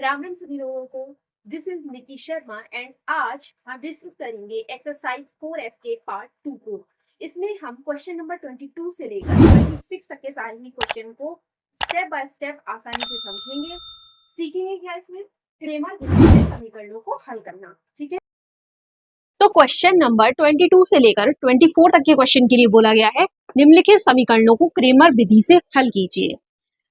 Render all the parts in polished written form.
राम राम सभी लोगों को। This is Nikki Sharma and आज हम डिस्कस करेंगे एक्सरसाइज 4F के पार्ट 2 को। इसमें हम क्वेश्चन नंबर 22 से लेकर 26 तक के सारे ही क्वेश्चन को स्टेप बाय स्टेप आसानी से समझेंगे। सीखेंगे क्या इसमें क्रेमर विधि से समीकरणों को हल करना। ठीक है, तो क्वेश्चन नंबर 22 से लेकर 24 तक के क्वेश्चन के लिए बोला गया है निम्नलिखित समीकरणों को क्रेमर विधि से हल कीजिए।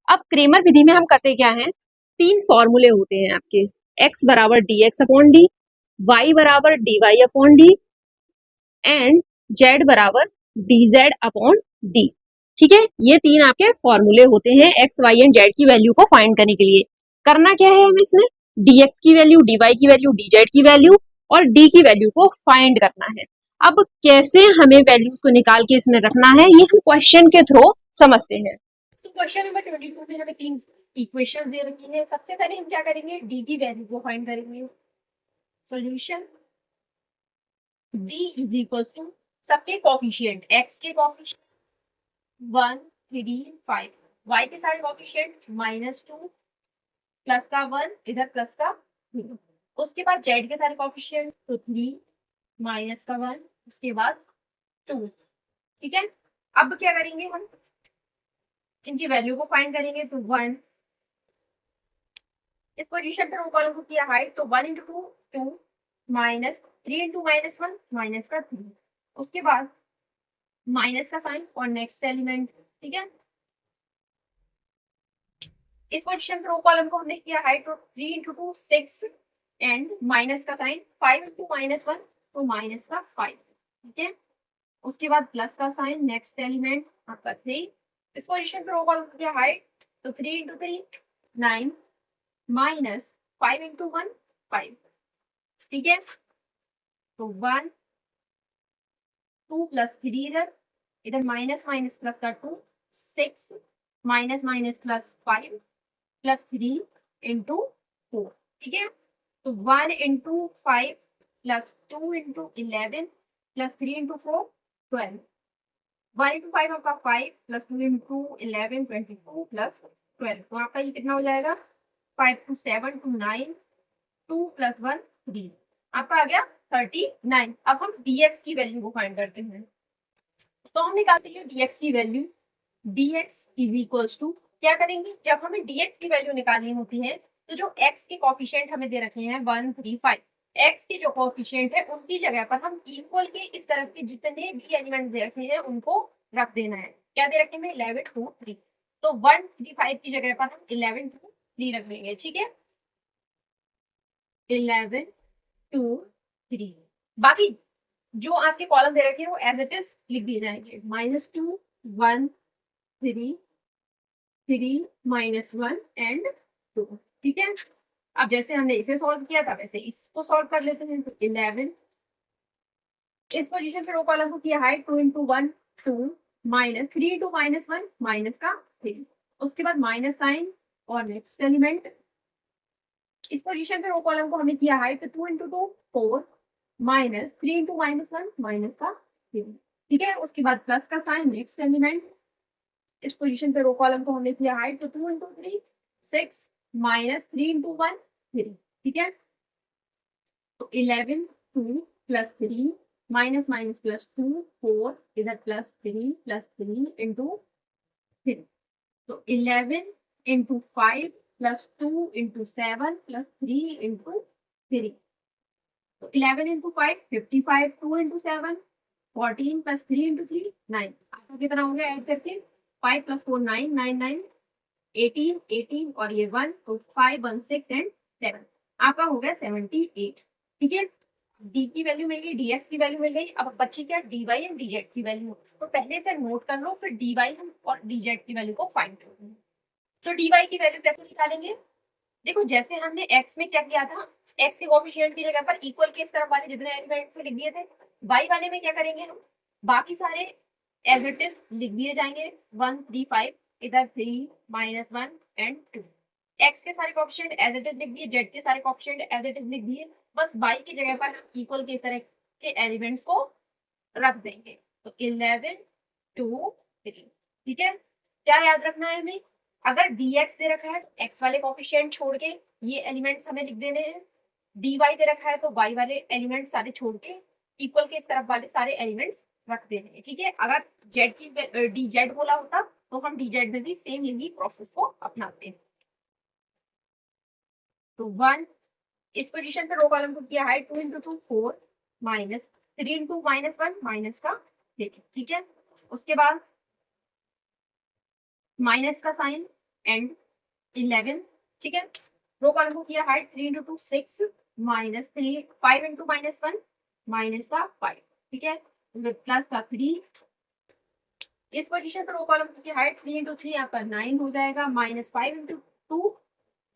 अब क्रेमर विधि में हम करते क्या हैं, तीन फॉर्मूले होते हैं आपके, x बराबर D X upon D, Y बराबर D Y upon D and z बराबर डी जेड अपॉन डी। ठीक है, ये तीन आपके फॉर्मूले होते हैं x, y एंड z की वैल्यू को फाइंड करने के लिए। करना क्या है हमें इसमें, dx की वैल्यू, dy की वैल्यू, dz की वैल्यू और d की वैल्यू को फाइंड करना है। अब कैसे हमें वैल्यूज को निकाल के इसमें रखना है ये हम क्वेश्चन के थ्रू समझते हैं। तो क्वेश्चन नंबर 22 में हमें तीन इक्वेशन दे रखी है। सबसे पहले हम क्या करेंगे, डी की वैल्यू को फाइंड करेंगे। Solution d is equal to सबके कोफिशिएंट, x के कोफिशिएंट 1 3 5, y के सारे कोफिशिएंट -2 प्लस का 1 इधर प्लस का 0, उसके बाद z के सारे कोफिशिएंट तो 3 माइनस का 1 उसके बाद 2। ठीक है, अब क्या करेंगे हम, इनकी वैल्यू को फाइंड करेंगे। तो 1 इस पोजीशन पर कॉलम को किया हाइट, तो 1 इंटू 2 2 माइनस 3 इंटू -1 माइनस का 3, उसके बाद माइनस का साइन और नेक्स्ट एलिमेंट। ठीक है, इस पोजीशन पर कॉलम को हमने किया हाइट, तो 3 इंटू 2 6 एंड माइनस का साइन 5 इंटू -1 तो माइनस का 5। ठीक है, उसके बाद प्लस का साइन, नेक्स्ट एलिमेंट आपका 3। इस पोजीशन पर कॉलम को किया हाइट, तो 3 इंटू 3 9 माइनस 5 इंटू 1 5। ठीक है, तो 1 2 प्लस 3 इधर इधर माइनस माइनस प्लस का 2 6 minus minus plus 5 plus 3 into 4। ठीक है, तो 1 into 5 plus 2 into 11 plus 3 into 4 12। 1 into 5 आपका 5 प्लस 2 इंटू 11 22 प्लस 12, तो आपका ये कितना हो जाएगा 5 2 7 2 9 2 प्लस 1 3, आपका आ गया 39। अब हम dx की वैल्यू को फाइंड करते हैं। तो हम निकालते हैं dx की वैल्यू। dx इज इक्वल्स टू क्या करेंगे, जब हमें dx की वैल्यू निकालनी होती है तो जो x के कोफिशिएंट हमें दे रखे हैं 1 3 5, x के जो कोफिशिएंट है उनकी जगह पर हम इक्वल के इस तरफ के जितने भी एलिमेंट दे रखे हैं उनको रख देना है। क्या दे रखे हैं 11 2 3, तो 1 3 5 की जगह पर हम 11 2 3 रख देंगे। ठीक है, 11 2 3, बाकी जो आपके कॉलम दे रखे हैं वो एज इट इज लिख दिए जाएंगे। -2 1 3 3 -1 एंड 2। ठीक है, अब जैसे हमने इसे सॉल्व किया था वैसे इसको सॉल्व कर लेते हैं। तो 11 इस पोजीशन पे रो कॉलम को किया height, 2 into 1 2 minus 3 into -1 minus का 3, उसके बाद माइनस साइन और नेक्स्ट एलिमेंट। इस पोजीशन पे रो कॉलम को हमें किया height, 2 into 2 4 minus 3 into -1 minus का 3। ठीक है, उसके बाद प्लस का साइन, नेक्स्ट एलिमेंट। इस पोजीशन पे रो कॉलम को हमने किया हाइट, तो 2 इंटू 3 6 माइनस 3 इंटू 1 3। ठीक है, तो 11 2 प्लस 3 माइनस माइनस प्लस 2 4 इधर प्लस 3 इंटू 3, तो 11 into 5 plus 2 into 7 plus 3 into 3, तो 11 इंटू 5 55 2 इंटू 7 14 प्लस 3 इंटू 3 9, आपका कितना हो गया ऐड करके 5 प्लस 4 9 9 9 18 18 और ये 1, तो 5 1 6 एंड 7, आपका हो गया 78। ठीक है, डी की वैल्यू मिल गई, डीएक्स की वैल्यू मिल गई। अब बच्ची क्या, डी वाई एंड डीजेड की वैल्यू, तो पहले से नोट कर लो फिर डी वाई हम और डीजेड की वैल्यू को फाइंड करेंगे। तो डी वाई की वैल्यू कैसे निकालेंगे, देखो जैसे हमने एक्स में क्या किया था, एक्स के कोफिशिएंट की जगह पर इक्वल के इस तरफ वाले जितने एलिमेंट से लिख दिए थे, वाई वाले में क्या करेंगे हम बाकी सारे एज इट इज लिख दिए जाएंगे। 1 3 5 इधर 3 -1 एंड 2, एक्स के सारे कोफिशिएंट एज इट इज लिख दिए, जेड के सारे कोफिशिएंट एज इट इज लिख दिए, बस वाई की जगह पर हम इक्वल के इस तरह के एलिमेंट्स को रख देंगे। तो 11 2 3। ठीक है, क्या याद रखना है हमें, अगर dx दे रखा है तो x वाले कोफिशिएंट छोड़ के ये एलिमेंट्स हमें लिख देने हैं। dy दे रखा है तो y वाले एलिमेंट सारे छोड़ के इक्वल के इस तरफ वाले सारे एलिमेंट्स रख देने हैं, ठीक है। अगर z की dz बोला होता तो हम dz में भी सेम यही प्रोसेस को अपनाते हैं। तो 1 इस पोजीशन पे रो कॉलम को किया है 2 into 2 4 minus 3 into minus 1 minus का देखिए, ठीक है। उसके बाद माइनस का साइन एंड 11, ठीक है। रो कॉलम को किया है 3 into 2 6 minus 3 5 into minus 1 minus का 5, ठीक है। प्लस का 3 इस पोजीशन पर रो कॉलम को किया है 3 इंटू 3 आपका 9 हो जाएगा माइनस 5 इंटू 2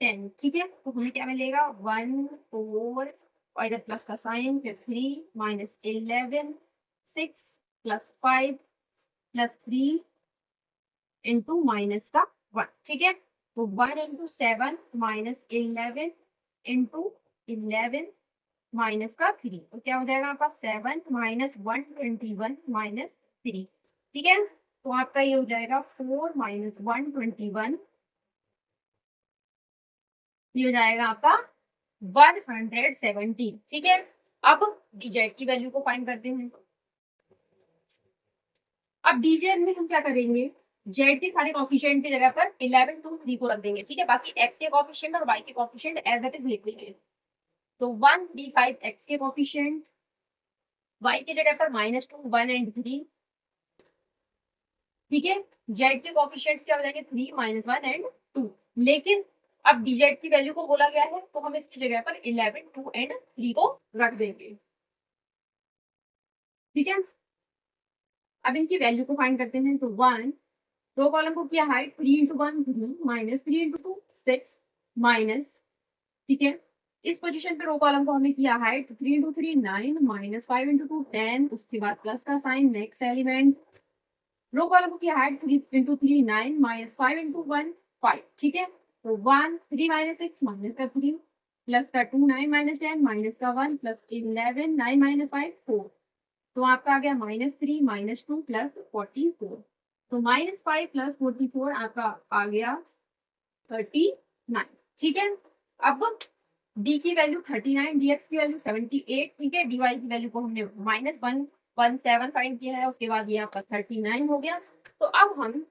10, ठीक है। तो हमें क्या मिलेगा 1 4 और इधर प्लस का साइन फिर 3 minus 11 6 plus 5 plus 3 into minus का 1, ठीक है। तो 1 इंटू 7 माइनस 11 इंटू 11 माइनस का 3, तो क्या हो जाएगा आपका 7 माइनस 121 माइनस 3, ठीक है। तो आपका ये हो जाएगा 4 माइनस 121, ये हो जाएगा आपका 170, ठीक है। अब dz की वैल्यू को फाइंड करते हैं। अब dz में हम क्या करेंगे, z के सारे कॉफिशिएंट की जगह पर 11 2 3 को रख देंगे, ठीक है। बाकी x के कॉफिशिएंट और y के कॉफिशिएंट एज इट इज लिख देंगे। तो 1 d5 x के कॉफिशिएंट, y की जगह पर -2 1 एंड 3, ठीक है। z के कॉफिशिएंट्स क्या हो जाएंगे 3 -1 एंड 2, लेकिन अब dz की वैल्यू को बोला गया है तो हम इसकी जगह पर 11 2 एंड 3 को रख देंगे, ठीक है। अब इनकी वैल्यू को फाइंड करते हैं। तो 1 रो कॉलम को किया है 3 इंटू 1 3 माइनस 3 इंटू 2 6 माइनस, ठीक है। इस पोजीशन पे रो कॉलम को हमें किया है 3 इंटू 3 9 माइनस 5 इंटू 2 10, उसके बाद प्लस का sign next element. Row column को किया है 3 इंटू 3 9 माइनस 5 इंटू 1 5, ठीक है। तो 1 3 माइनस 6 माइनस का 3 प्लस का 2 9 माइनस 10 माइनस का 1 प्लस 11 9 माइनस 5 4, तो आपका आ गया -3 -2 प्लस 44, तो -5 प्लस 44 आपका आ गया 39, ठीक है। अब d की वैल्यू 39 dx की वैल्यू 78, ठीक है। dy की वैल्यू को हमने -117 फाइंड किया है, उसके बाद ये आपका 39 हो गया। तो अब हम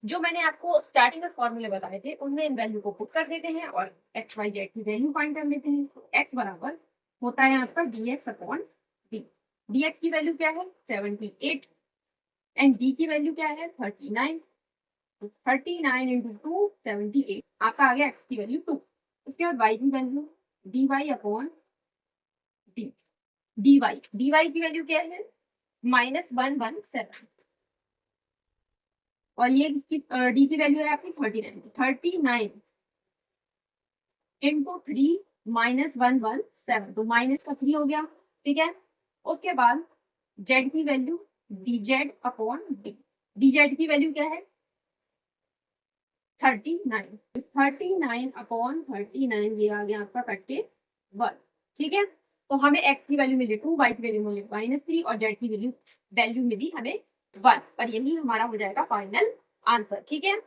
जो मैंने आपको स्टार्टिंग में फॉर्मूले बताए थे उनमें इन वैल्यू को पुट कर देते हैं और एक्स वाई जेड की वैल्यू फाइंड कर लेते हैं। तो x बराबर होता है आपका dx अपॉन d। dx की वैल्यू क्या है 78 एंड d की वैल्यू क्या है 39, 39 इंटू 2 78, आपका आ गया x की वैल्यू 2। उसके बाद y की value dy upon d, dy की वैल्यू क्या है -117 और ये इसकी d की वैल्यू है आपकी 39 इंटू 3 -117, तो माइनस का 3 हो गया, ठीक है। उसके बाद z की value dz upon d, dz की वैल्यू क्या है 39, 39 अपॉन 39 ये आ गया आपका कट के 1, ठीक है। तो हमें x की वैल्यू मिली 2, y की वैल्यू मिली -3 और z की वैल्यू मिली हमें 1, और यही हमारा हो जाएगा फाइनल आंसर, ठीक है।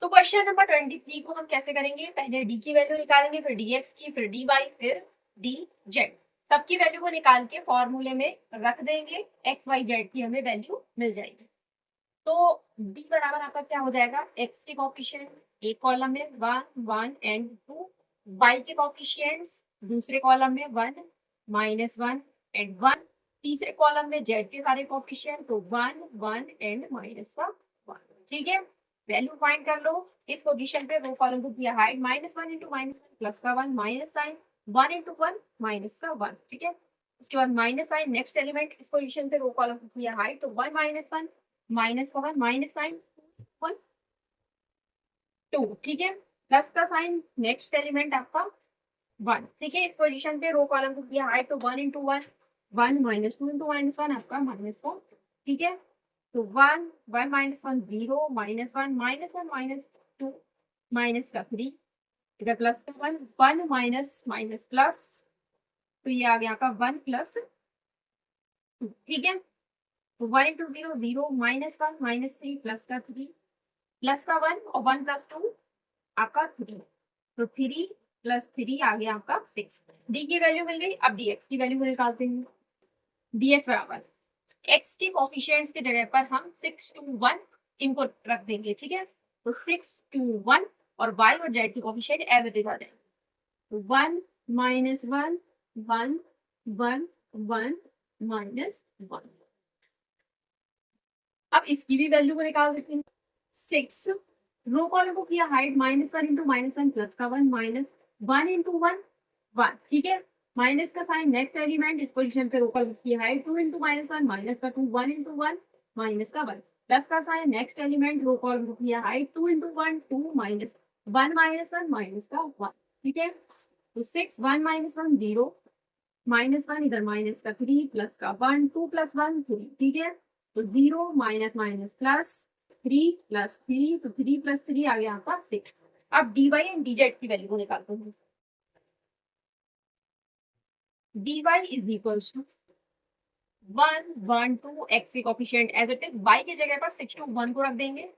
तो क्वेश्चन नंबर 23 को हम कैसे करेंगे, पहले d की वैल्यू निकालेंगे, फिर dx की, फिर dy, फिर dz, सबकी वैल्यू को निकाल के फॉर्मूले में रख देंगे, x y z की हमें वैल्यू मिल जाएगी। तो d बराबर आपका क्या हो जाएगा x के कोएफिशिएंट एक कॉलम में 1 1 एंड 2, y के कोएफिशिएंट्स दूसरे कॉलम में 1 -1 एंड 1, तीसरे कॉलम में z के सारे कोएफिशिएंट तो 1 1 एंड -1, ठीक है। वैल्यू फाइंड कर लो। इस पोजीशन पे रो कॉलम को किया हाइट -1 इंटू -1 प्लस का 1 माइनस साइन 1 इंटू 1 माइनस का 1, ठीक है। उसके बाद माइनस साइन नेक्स्ट एलिमेंट, इस पोजीशन पे रो कॉलम को किया हाइट तो 1 -1 माइनस का 1 माइनस साइन 1 2, ठीक है। प्लस का साइन नेक्स्ट एलिमेंट आपका 1, ठीक है। इस पोजीशन पे रो कॉलम को किया हाइट तो 1 इंटू 1 1 -2 इंटू -1 आपका -4, ठीक है। तो 1 1 -1 0 -1 -1 -2 माइनस का 3, इधर प्लस का 1 1 माइनस माइनस प्लस, तो ये आ गया आपका 1 प्लस 2, ठीक है। तो 1 इंटू 0 0 -1 -3 प्लस का 3 प्लस का 1 और 1 प्लस 2 आपका 3, तो 3 प्लस 3 आ गया आपका 6। डी की वैल्यू मिल गई। अब डीएक्स की वैल्यू निकालते हैं। डीएक्स बराबर एक्स के कोफिशिएंट्स के जगह पर हम 6 to 1 इनको रख देंगे, ठीक है। तो 6 to 1 और वाई और जेड की कोफिशिएंट एज इट इज आ जाएंगे। तो 1 माइनस 1 1 1 1 माइनस 1। अब इसकी भी वैल्यू को निकाल देते हैं। 6 रो कॉलम को किया हाइट -1 इंटू -1 प्लस का 1 -1 इंटू 1 1, ठीक है। माइनस का साइन नेक्स्ट एलिमेंट इस पोजीशन पे रो कॉलम की हाइट 2 इंटू -1 माइनस का 2 1 इंटू 1 माइनस का 1 प्लस का sign next element row column की हाइट 2 इंटू 1 2 माइनस 1 -1 माइनस का 1, ठीक है। तो 6 1 -1 0 -1 इधर माइनस का 3 प्लस का 1 2 प्लस 1 3, ठीक है। तो 0 माइनस माइनस प्लस 3 प्लस 3, तो 3 प्लस 3 आ गया आपका 6। अब dy एंड dz की वैल्यू को निकालते हैं। dy is equals to 1 1 2 x के coefficient as it is, y की जगह पर 6 to 1 को रख देंगे।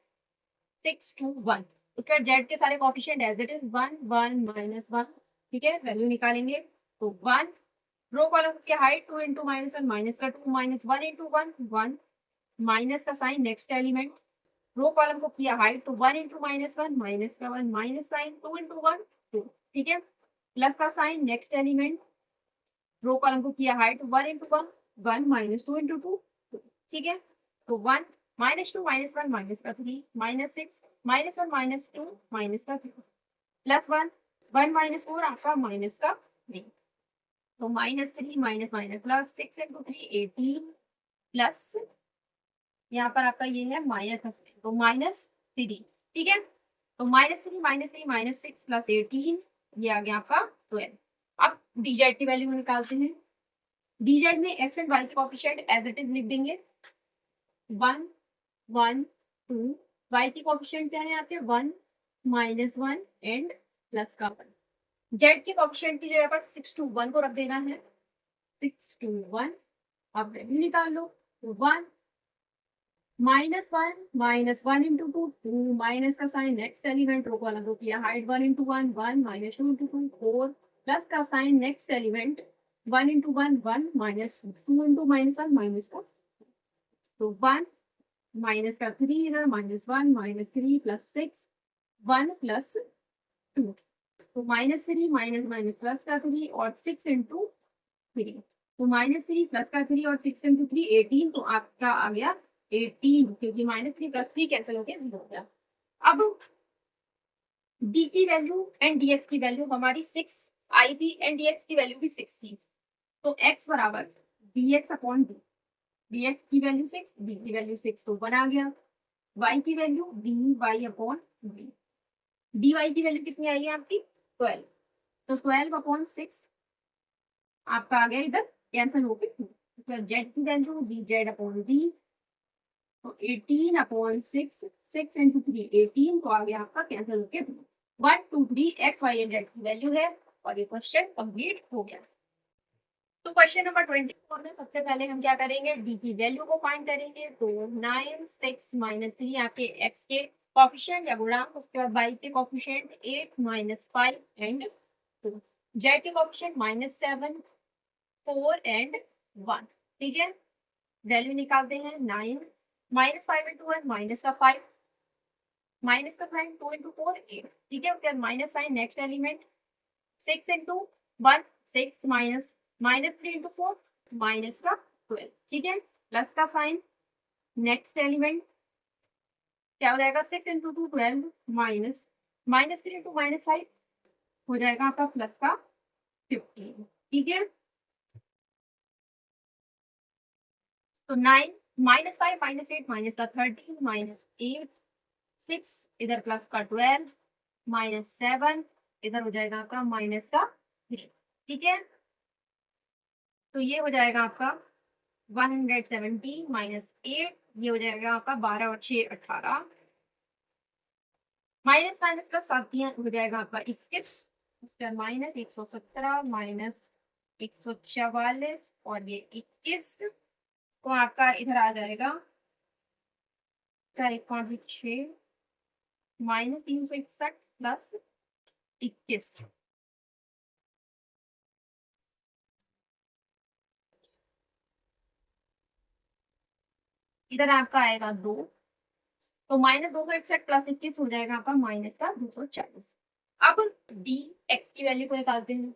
6 to 1 उसके बाद z के सारे कोफिशिएंट एज इट इज 1 1 -1, ठीक है। वैल्यू निकालेंगे तो 1 रो कॉलम की हाइट 2 इंटू -1 माइनस का 2 -1 इंटू 1 1 माइनस का sign next element row column को किया हाइट तो 1 इंटू -1 माइनस का 1 माइनस साइन 2 इंटू 1 2, ठीक है। प्लस का sign next element row column को किया हाइट 1 इंटू 1 1 माइनस 2 इंटू 2, ठीक है। तो 1 -2 -1 माइनस का 3 -6 -1 -2 माइनस का 3 प्लस 1 1 -4 आपका माइनस का 3, तो -3 minus minus plus 6 into 3 18 plus यहाँ पर आपका ये है माइनस, तो -3, ठीक है। तो -3 -6 प्लस 18 ये आ गया आपका 12। अब dz की वैल्यू निकालते हैं। dz में x एंड y के कोफिशिएंट एज इट इज लिख देंगे 1 1 2, y की कोफिशिएंट क्या है यहाँ पे 1 -1 एंड प्लस का 1। z के कोफिशिएंट की जगह पर 6 to 1 को रख देना है। 6 to 1 अब वैल्यू निकाल लो। 1 -1 इंटू 2 2 माइनस का sign next element row column को किया हाइट 1 इंटू 1 1 -2 इंटू 2 4 प्लस का sign next element 1 into 1 1 -2 into -1 minus का, तो 1 माइनस का 3 इधर -1 -3 प्लस 6 1 प्लस 2, तो -3 माइनस माइनस प्लस का 3 और 6 इंटू 3, तो -3 प्लस का 3 और 6 इंटू 3 18, तो आपका आ गया 18 क्योंकि -3 प्लस 3 कैंसिल हो गया 0 हो गया। अब d की वैल्यू एंड dx की वैल्यू हमारी 6 आई थी एंड dx की वैल्यू भी 6 थी, तो x बराबर dx अपॉन d, dx की वैल्यू 6 d की वैल्यू 6 तो 1 आ गया। y की value dy upon d, dy की वैल्यू कितनी आई है आपकी 12, तो 12 अपॉन 6 आपका आ गया इधर कैंसिल हो गया 2। z की वैल्यू dz अपॉन d, तो 18 अपॉन 6 6 इंटू 3 18, तो आ गया आपका कैंसिल होके 3 1 2 3 x y एंड z की वैल्यू है और ये क्वेश्चन कंप्लीट हो गया। तो क्वेश्चन नंबर 24 में सबसे पहले हम क्या करेंगे डी की वैल्यू को फाइंड करेंगे। तो 9 6 -3 आपके x के कोफिशिएंट या गुणांक, उसके बाद y के कोफिशिएंट 8 -5 एंड 2, z के कोफिशिएंट -7 4 एंड 1, ठीक है। वैल्यू निकालते हैं 9 -5 इंटू 1 माइनस का 5 माइनस का साइन 2 इंटू 4 8, ठीक है। उसके बाद minus sign next element 6 into 1 6 minus -3 into 4 minus का 12, ठीक है। प्लस का साइन नेक्स्ट एलिमेंट क्या हो जाएगा 6 इंटू 2 12 माइनस -3 इंटू -5 हो जाएगा आपका प्लस का 15, ठीक है। तो 9 -5 -8 माइनस का 13 -8 6 इधर प्लस का 12 -7 इधर हो जाएगा आपका माइनस का 3, ठीक है। तो ये हो जाएगा आपका 117 -8, ये हो जाएगा आपका 12 और 6 18 माइनस माइनस प्लस 7 हो जाएगा आपका 21, उसके बाद माइनस 117 माइनस 144 और ये 21, तो आपका इधर आ जाएगा 4 5 6 -361 प्लस 21, इधर आपका आएगा 2, तो -261 प्लस 21 हो जाएगा आपका -240। अब डी एक्स की वैल्यू को निकालते हैं,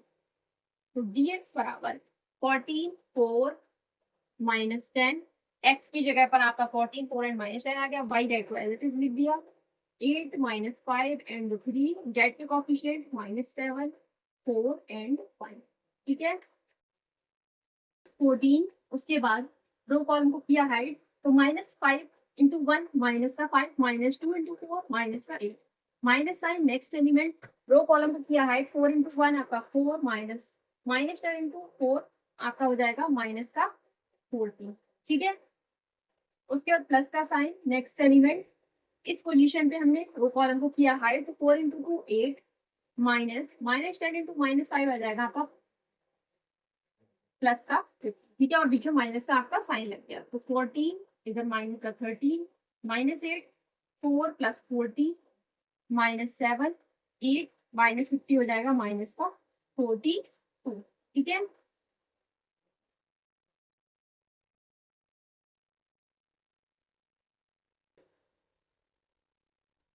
तो डी एक्स बराबर 14 4 -10, एक्स की जगह पर आपका 14 4 एंड -10 आ गया, वाई जेड को एज इट इज लिख दिया, 8 -5 एंड 3, जेड के कोफिशिएंट -7 4 एंड 5, ठीक है। 14, उसके बाद रो कॉलम को किया हाइड, तो -5 इंटू 1 माइनस का 5, -2 इंटू 4 माइनस का 8, minus sign next element, row column को किया हाइड, 4 इंटू 1 आपका 4 -10 इंटू 4 आपका हो जाएगा माइनस का 14, ठीक है। उसके बाद प्लस का साइन नेक्स्ट एलिमेंट, इस पोजीशन पे हमने रो कॉलम को किया हाइड, तो 4 इंटू 2 8 -10 इंटू -5 आ जाएगा आपका प्लस का 50, ठीक है, और बीच में माइनस का आपका साइन लग गया, तो 14 इधर माइनस का 13 -8 4 प्लस 40 -7 8 -50 हो जाएगा माइनस का 42, ठीक है।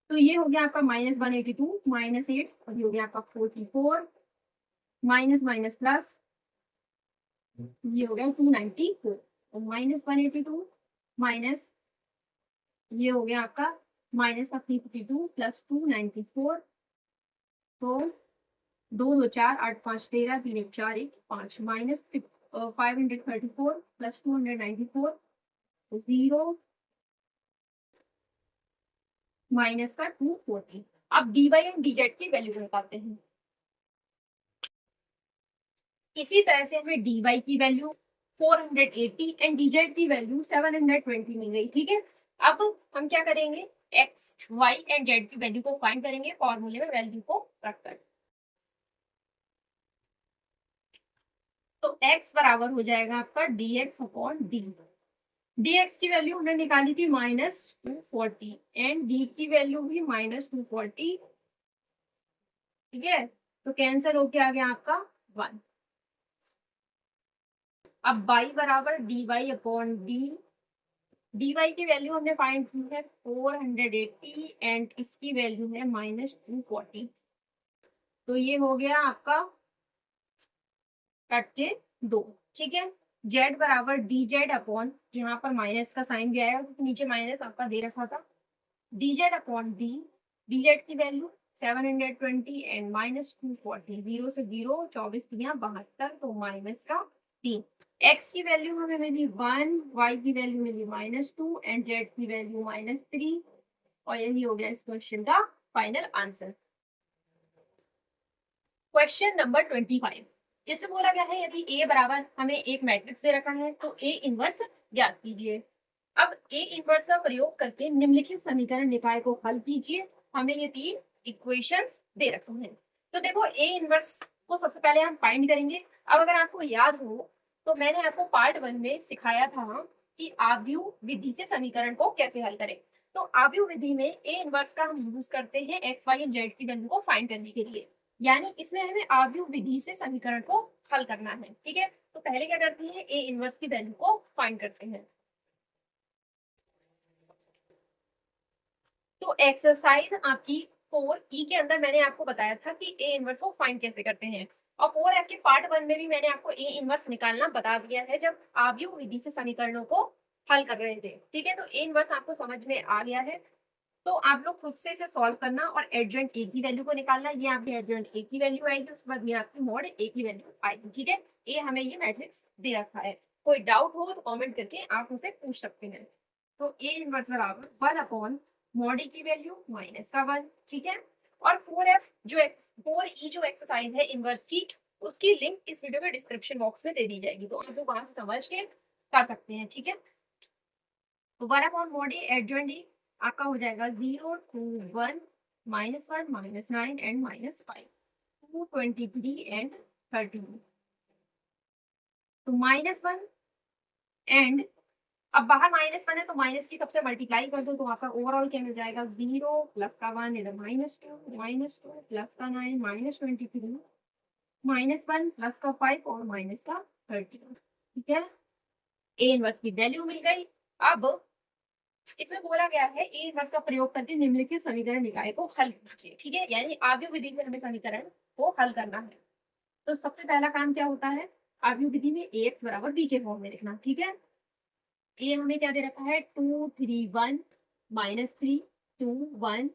तो ये हो गया आपका -182 -8, और ये हो गया आपका 44, माइनस माइनस प्लस, ये हो गया 294, तो -182 माइनस, ये हो गया आपका माइनस का 352 प्लस 294, तो 2 2 4 8 5 13 3 1 4 1 5 माइनस 534 प्लस 294, 0 माइनस का 240। अब dy एंड dz की वैल्यू निकालते हैं, इसी तरह से हमें dy की वैल्यू 480 एंड dz की वैल्यू 720 मिल गई, ठीक है। अब हम क्या करेंगे, x y एंड z की वैल्यू को फाइंड करेंगे फॉर्मूले में वैल्यू को रखकर, तो x बराबर हो जाएगा आपका dx अपॉन डी, dx की वैल्यू हमने निकाली थी -240 एंड d की वैल्यू भी -240, ठीक है, तो कैंसिल होके आ गया आपका 1। अब y बराबर dy अपॉन डी, dy की वैल्यू हमने फाइंड की है 480 एंड इसकी वैल्यू है -240, तो ये हो गया आपका कट के 2, ठीक है। z बराबर डी जेड अपॉन, यहाँ पर माइनस का साइन भी आएगा क्योंकि नीचे माइनस आपका दे रखा था, D Z upon D, D Z की वैल्यू 720 एंड -240, 0 से 0 24 दिया 72, तो माइनस का 3, x की वैल्यू हमें मिली 1, y की वैल्यू मिली -2 एंड z की वैल्यू -3, और यही हो गया इस क्वेश्चन का फाइनल आंसर। क्वेश्चन नंबर 25, इसमें बोला गया है यदि a बराबर, हमें एक मैट्रिक्स दे रखा है तो a इनवर्स ज्ञात कीजिए। अब a इनवर्स का प्रयोग करके निम्नलिखित समीकरण निकाय को हल कीजिए, हमें ये 3 इक्वेशंस दे रखे हैं। तो देखो a इनवर्स को सबसे पहले हम फाइंड करेंगे। अब अगर आपको याद हो तो मैंने आपको पार्ट 1 में सिखाया था कि आव्यूह विधि से समीकरण को कैसे हल करें। तो आव्यूह विधि में a इनवर्स का हम यूज करते हैं x y एंड z की वैल्यू को फाइंड करने के लिए, यानी इसमें हमें आव्यूह विधि से समीकरण को हल करना है, ठीक है। तो पहले क्या करते हैं, a इनवर्स की वैल्यू को फाइंड करते हैं। तो एक्सरसाइज आपकी 4E के अंदर मैंने आपको बताया था कि a इनवर्स को फाइंड कैसे करते हैं, और 4F के पार्ट 1 में भी मैंने आपको a इनवर्स निकालना बता दिया है जब आव्यूह विधि से समीकरणों को हल कर रहे थे, ठीक है। तो a इनवर्स आपको समझ में आ गया है, तो आप लोग खुद से इसे सॉल्व करना और एडजॉइंट ए की वैल्यू को निकालना, ये आपकी एडजॉइंट ए की वैल्यू आएगी, उसके बाद ये आपकी मॉड ए की वैल्यू आएगी, ठीक है। ये हमें ये मैट्रिक्स दे रखा है, कोई डाउट हो तो कमेंट करके आप मुझसे पूछ सकते हैं। तो ए इनवर्स बराबर 1 अपॉन मॉड ए की वैल्यू माइनस का 1, ठीक है। और 4F जो 4E जो एक्सरसाइज है इनवर्स की, उसकी लिंक इस वीडियो के डिस्क्रिप्शन बॉक्स में दे दी जाएगी, तो आप लोग वहां से समझ के कर सकते हैं, ठीक है। तो 1 upon mod A adjoint A आपका हो जाएगा 0 2 1 -1 -9 एंड -5, 223 एंड 13, तो -1 एंड अब बाहर -1 है तो माइनस की सबसे मल्टीप्लाई कर दो तो आपका ओवरऑल क्या मिल जाएगा, 0 प्लस का 1 इधर -2 प्लस का 9 -23 -1 प्लस का 5 और माइनस का 30। ठीक है, ए इनवर्स की वैल्यू मिल गई। अब इसमें बोला गया है ए इनवर्स का प्रयोग करके निम्नलिखित समीकरण निकाय को हल कीजिए। ठीक है, यानी आव्यूह विधि से हमें समीकरण को हल करना है। तो सबसे पहला काम क्या होता है, आव्यूह विधि में ax बराबर b के फॉर्म में लिखना। ठीक है, ए हमें क्या दे रखा है, 2 3 1 -3 2 1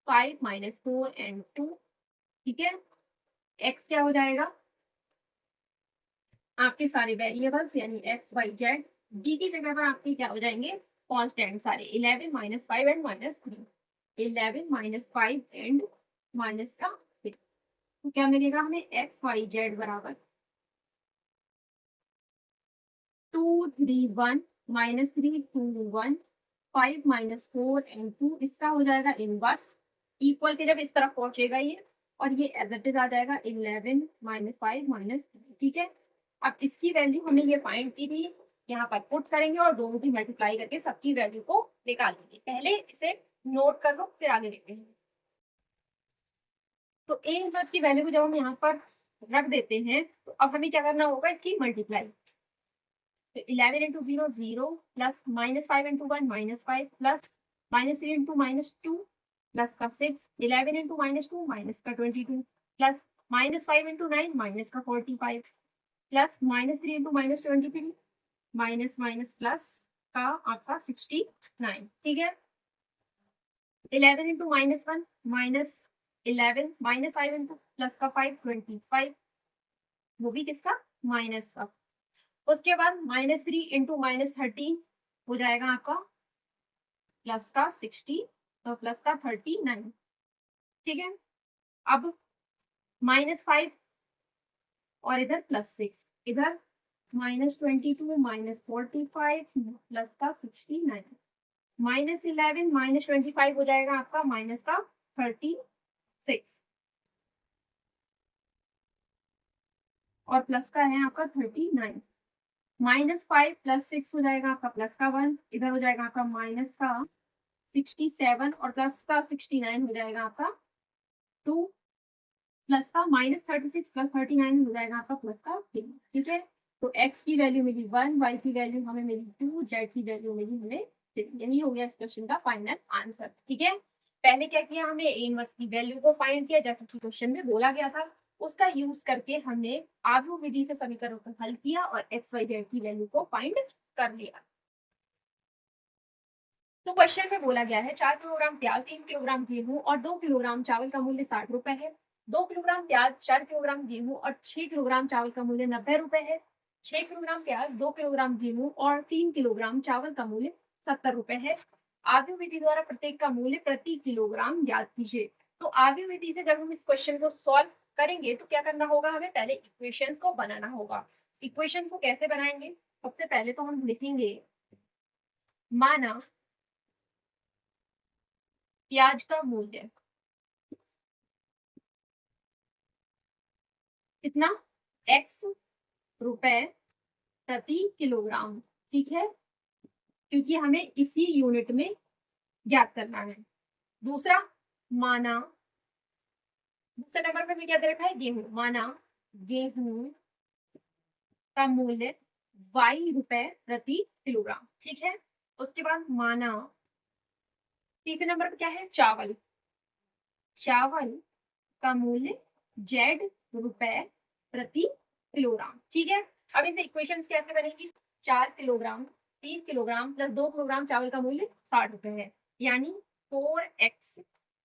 5 -4 एंड 2। ठीक है, x क्या हो जाएगा, आपके सारे वेरिएबल्स यानी x y z। b की जगह पर आपके क्या हो जाएंगे, कांस्टेंट सारे, 11 -5 एंड -3, 11 -5 एंड माइनस का 6। तो क्या मिलेगा हमें, x y z बराबर 2 3 1 -3 2 1 5 -4 एंड 2। इसका हो जाएगा इनवर्स, इक्वल के जब इस तरफ पहुंचेगा ये, और ये एज इट इज आ जाएगा 11 -5 -3। ठीक है, अब इसकी वैल्यू हमें ये फाइंड की थी, यहाँ पर पुट करेंगे और दोनों की मल्टीप्लाई करके सबकी वैल्यू को निकालेंगे। पहले इसे नोट कर लो फिर आगे देखते हैं। तो ए इनवर्स की वैल्यू को जब हम यहाँ पर रख देते हैं तो अब हमें क्या करना होगा, इसकी मल्टीप्लाई। तो 11 into 0 0 plus -5 into 1 -5 plus -3 into -2 plus का 6, 11 इंटू -2 माइनस का 22 प्लस -5 इंटू 9 माइनस का 45 plus -3 into -23 minus minus plus का आपका 69। ठीक है, 11 इंटू -1 -11 -5 इंटू प्लस का 5 25, वो भी किसका, माइनस का। उसके बाद -3 इंटू -13 हो जाएगा आपका प्लस का 60 तो प्लस का 39। ठीक है, अब -5 और इधर +6, इधर -22 -45 प्लस का 69, -11 -25 हो जाएगा आपका माइनस का 36 और प्लस का है आपका 39। -5 + 6 हो जाएगा आपका प्लस का 1, इधर हो जाएगा आपका माइनस का 67 और प्लस का 69 हो जाएगा आपका 2 प्लस का -36 + 39 हो जाएगा आपका प्लस का 3। ठीक है, तो x की वैल्यू मिली 1, y की वैल्यू हमें मिली 2, z की वैल्यू मिली हमें 3। यही हो गया इस क्वेश्चन का फाइनल आंसर। ठीक है, पहले क्या किया, हमने a इनवर्स की वैल्यू को फाइंड किया जैसा कि क्वेश्चन में बोला गया था, उसका यूज करके हमने आव्यूह विधि से समीकरण को हल किया और x y z की वैल्यू को फाइंड कर लिया। तो क्वेश्चन में बोला गया है 4 किलोग्राम प्याज, 3 किलोग्राम गेहूं और 2 किलोग्राम चावल का मूल्य 60 रुपए है। 2 किलोग्राम प्याज, 4 किलोग्राम गेहूं और 6 किलोग्राम चावल का मूल्य 90 रुपए है। 6 किलोग्राम प्याज, 2 किलोग्राम गेहूं और 3 किलोग्राम चावल का मूल्य 70 रुपए है। आव्यूह विधि द्वारा प्रत्येक का मूल्य प्रति किलोग्राम ज्ञात कीजिए। तो आव्यूह विधि से जब हम इस क्वेश्चन को सॉल्व करेंगे तो क्या करना होगा, हमें पहले इक्वेशंस को बनाना होगा। इक्वेशंस को कैसे बनाएंगे, सबसे पहले तो हम लिखेंगे, माना प्याज का मूल्य कितना, x रुपए प्रति किलोग्राम। ठीक है, क्योंकि हमें इसी यूनिट में ज्ञात करना है। दूसरा, माना दूसरे नंबर पे हमें क्या दे रखा है, गेहूं। माना गेहूं का मूल्य y रुपए प्रति किलोग्राम। ठीक है, उसके बाद माना तीसरे नंबर पे क्या है, चावल। चावल का मूल्य z रुपए प्रति किलोग्राम। ठीक है, अब इनसे इक्वेशन कैसे बनेगी, 4 किलोग्राम 3 किलोग्राम प्लस 2 किलोग्राम चावल का मूल्य 60 रुपए है, यानी 4x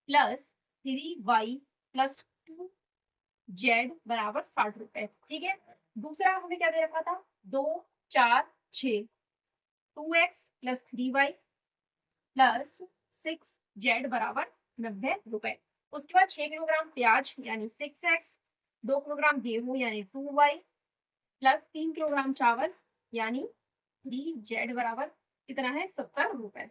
plus 3y plus 2z बराबर 60 रुपए। ठीक है, दूसरा हमें क्या दे रखा था, 2 4 6, 2x plus 3y plus 6z बराबर 90 रुपए। उसके बाद 6 किलोग्राम प्याज यानी 6x, 2 किलोग्राम गेहूं यानी 2y प्लस 3 किलोग्राम चावल यानी 3z बराबर कितना है, 70 रुपए।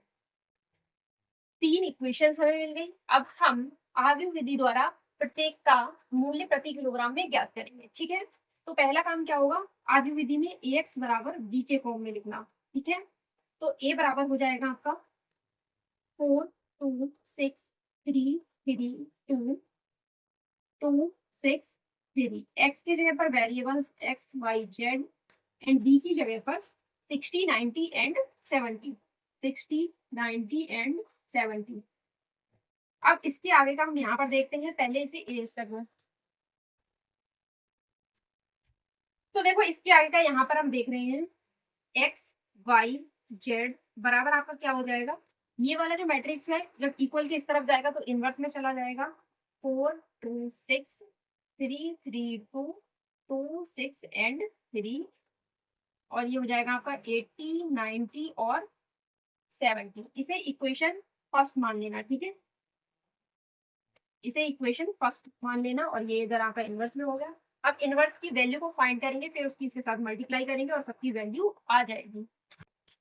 3 इक्वेशन हमें मिल गई। अब हम आव्यूह विधि द्वारा प्रत्येक का मूल्य प्रति किलोग्राम में ज्ञात करेंगे। ठीक है, तो पहला काम क्या होगा, आव्यूह विधि में ax बराबर b के फॉर्म में लिखना। ठीक है, तो ए बराबर हो जाएगा आपका 4 2 6 3 3 2 2 6 3। एक्स की जगह पर variables X Y Z and B की जगह पर 60 90 एंड 70, 60 90 एंड 70। अब इसके आगे का हम यहाँ पर देखते हैं, पहले इसे इरेज करना। तो देखो इसके आगे का यहाँ पर हम देख रहे हैं एक्स वाई जेड बराबर आपका क्या हो जाएगा, ये वाला जो मैट्रिक्स है जब इक्वल के इस तरफ जाएगा तो इनवर्स में चला जाएगा। 4 2 6 3 3 2 2 6 एंड 3, और ये हो जाएगा आपका 80 90 और 70। इसे इक्वेशन फर्स्ट मान लेना, ठीक है, इसे इक्वेशन फर्स्ट मान लेना, और ये इधर आपका इनवर्स में हो गया। अब इनवर्स की वैल्यू को फाइंड करेंगे, फिर उसकी इसके साथ मल्टीप्लाई करेंगे और सबकी वैल्यू आ जाएगी।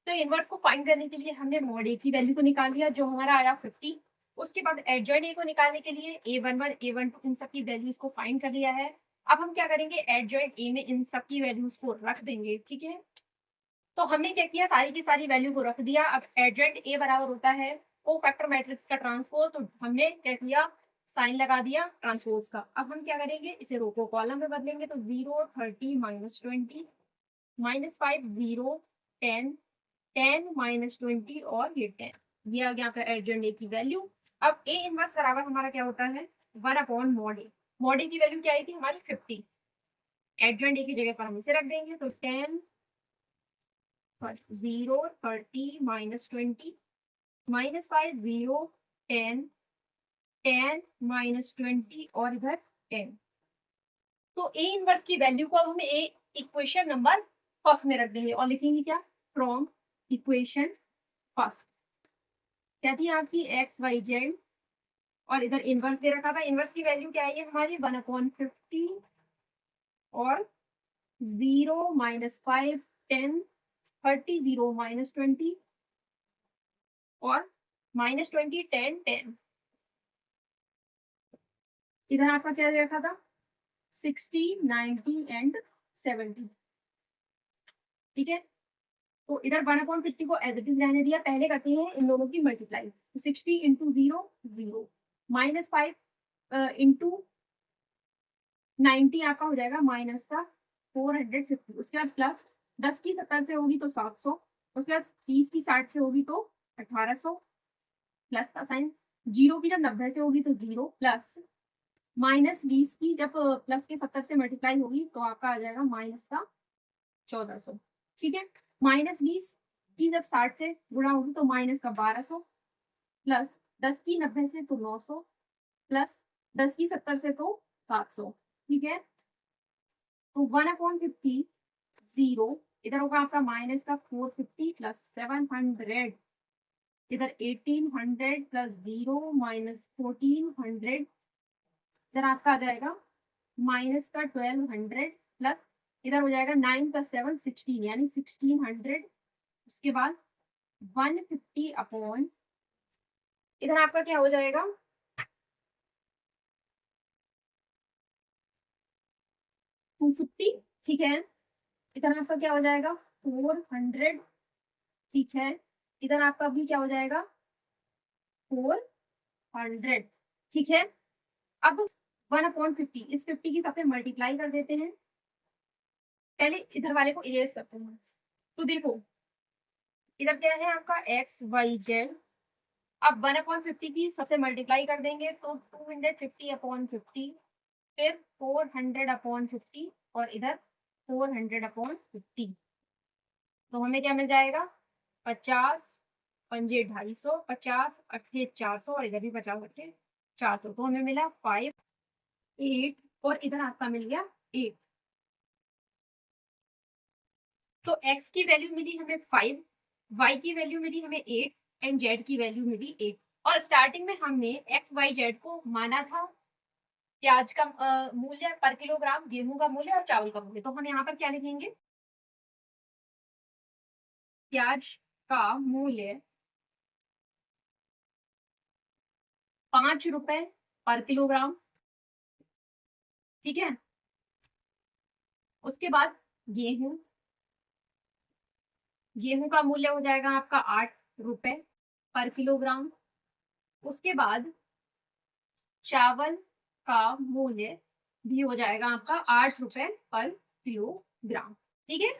तो इनवर्स को फाइंड करने के लिए हमने मॉड ए की वैल्यू को निकाल लिया जो हमारा आया 50। उसके बाद एडजॉइंट ए को निकालने के लिए A11 A12 इन सब की वैल्यूज को फाइंड कर लिया है। अब हम क्या करेंगे, एडजॉइंट ए में इन सब की वैल्यूज को रख देंगे, ठीक है। तो हमने क्या किया, सारी की सारी वैल्यू को रख दिया। अब एडजॉइंट ए बराबर होता है कोफैक्टर मैट्रिक्स का ट्रांसपोज, तो हमने क्या किया, साइन लगा दिया ट्रांसपोज का। अब हम क्या करेंगे, इसे रो को कॉलम में बदलेंगे, तो 0 30 -20 -5 0 10 10 -20 और ये 10, ये आ गया आपका एडजॉइंट ए की वैल्यू। अब ए इनवर्स बराबर हमारा क्या होता है 1/mod ए। मॉड ए की वैल्यू क्या आई थी हमारी 50, एडजॉइंट ए की जगह पर हम इसे रख देंगे, तो 10 0 30 -20 -5 0 10 10 -20 और इधर 10। तो ए इनवर्स की वैल्यू को अब हमें ए इक्वेशन नंबर फर्स्ट में रख देंगे और लिखेंगे क्या, फ्रॉम इक्वेशन फर्स्ट। क्या थी आपकी एक्स वाई जेड, और इधर इनवर्स दे रखा था। इनवर्स की वैल्यू क्या है हमारी 1/50 और 0 -5 10 30 0 -20 और -20 10 10। इधर आपका क्या दे रखा था 60 90 एंड 70, ठीक है। तो इधर 1/50 को एज इट इज रहने दिया। पहले करते हैं इन दोनों की मल्टीप्लाई, तो 60 इंटू 0 0 -5 इंटू 90 आपका हो जाएगा माइनस का 450। उसके बाद प्लस 10 की 70 से होगी तो 700, उसके बाद 30 की 60 से होगी तो 1800, प्लस का साइन, जीरो की जब 90 से होगी तो 0, प्लस -20 की जब प्लस के 70 से मल्टीप्लाई होगी तो आपका आ जाएगा माइनस का 1400, ठीक है। -20 की जब 60 से गुणा होगी तो माइनस का 1200, प्लस 10 की 90 से तो 900, प्लस 10 की 70 से तो 700, ठीक है। तो 1/50 0, इधर होगा आपका माइनस का 450 प्लस 700, इधर 1800 प्लस 0 -1400, इधर आपका आ जाएगा माइनस का 1200, प्लस इधर हो जाएगा 9 प्लस 7 16 यानी 1600। उसके बाद 150 अपॉन, इधर आपका क्या हो जाएगा 250, ठीक है। इधर आपका क्या हो जाएगा 400, ठीक है। इधर आपका भी क्या हो जाएगा 400, ठीक है। अब 1/50 इस 50 की सबसे मल्टीप्लाई कर देते हैं। पहले इधर वाले को इरेज करते हैं। तो देखो इधर क्या है आपका एक्स वाई जेड। अब 1/50 की सबसे मल्टीप्लाई कर देंगे तो 250/50, फिर 400/50 और इधर 400/50। तो हमें क्या मिल जाएगा 50 पंजे 250, 50 अट्ठे 400 और इधर भी 50 अट्ठे 400। तो हमें मिला 5 8 और इधर आपका मिल गया 8। तो x की वैल्यू मिली हमें 5, y की वैल्यू मिली हमें 8 एंड z की वैल्यू मिली 8। और स्टार्टिंग में हमने x y z को माना था प्याज का मूल्य पर किलोग्राम, गेहूं का मूल्य और चावल का मूल्य। तो हम यहाँ पर क्या लिखेंगे, प्याज का मूल्य 5 रुपए पर किलोग्राम, ठीक है। उसके बाद गेहूं गेहूं का मूल्य हो जाएगा आपका 8 रुपए पर किलोग्राम। उसके बाद चावल का मूल्य भी हो जाएगा आपका 8 रुपए पर किलोग्राम। ठीक है,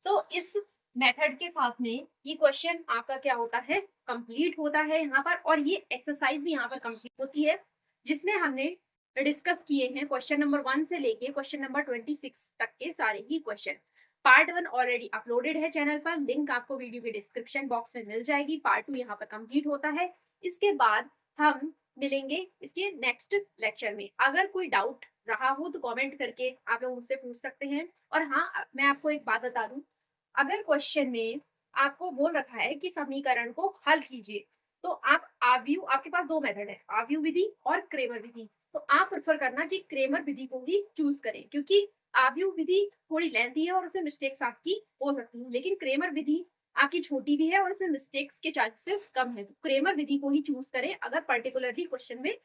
तो इस मेथड के साथ में ये क्वेश्चन आपका क्या होता है, कंप्लीट होता है यहाँ पर। और ये एक्सरसाइज भी यहाँ पर कंप्लीट होती है, जिसमें हमने डिस्कस किए हैं क्वेश्चन नंबर 1 से लेके क्वेश्चन नंबर 26 तक के सारे ही क्वेश्चन। पार्ट 1 ऑलरेडी अपलोडेड है चैनल पर, लिंक आपको वीडियो के डिस्क्रिप्शन बॉक्स में मिल जाएगी। पार्ट 2 यहाँ पर कंप्लीट होता है। इसके बाद हम मिलेंगे इसके नेक्स्ट लेक्चर में। अगर कोई डाउट रहा हो तो कमेंट करके आप लोग मुझसे पूछ सकते हैं। और हाँ, मैं आपको एक बात बता दूं, अगर क्वेश्चन में आपको बोल रखा है कि समीकरण को हल कीजिए, तो आप आव्यूह, आपके पास दो मेथड है, आव्यूह विधि और क्रेमर विधि। तो आप प्रेफर करना कि क्रेमर विधि को ही चूज करें, क्योंकि आव्यूह विधि थोड़ी लेंथी है और उसमें मिस्टेक्स आपकी हो सकती है, लेकिन क्रेमर विधि आपकी छोटी भी है और उसमें मिस्टेक्स के चांसेस कम है। तो क्रेमर विधि को ही चूज करें अगर पर्टिकुलरली क्वेश्चन में